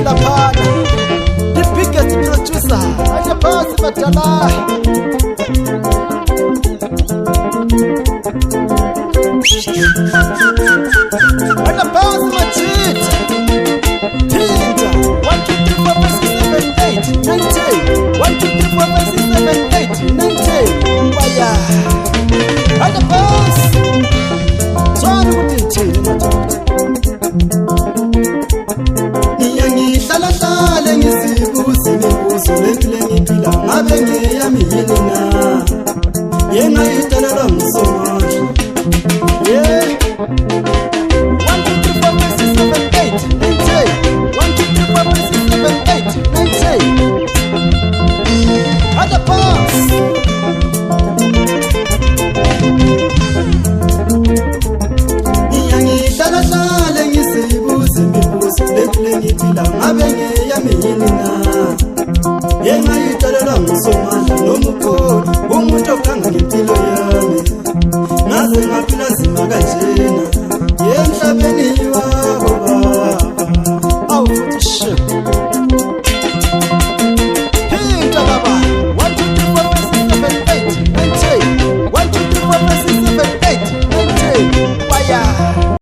The biggest producer, I pass Matala. And the boss Machit Peter 1, 2, 3, 4, 5, 6, 7, 8, 90 1, 2, 3, 4, 5, 6, 7, 8, 90 Waya And the boss Swan with the Ngihlala ngisibuzi ngibuzo lekule ngiphila ngabe ngeyami yini na Yengayidala ngizongasho Yeah 1, 2, 3, 4, 5, 6, 7, 8, 90 1, 2, 3, 4, 5, 6, 7, 8, 90 At the pass Ngihlala ngisibuzi ngibuzo lekule ngiphila ngabe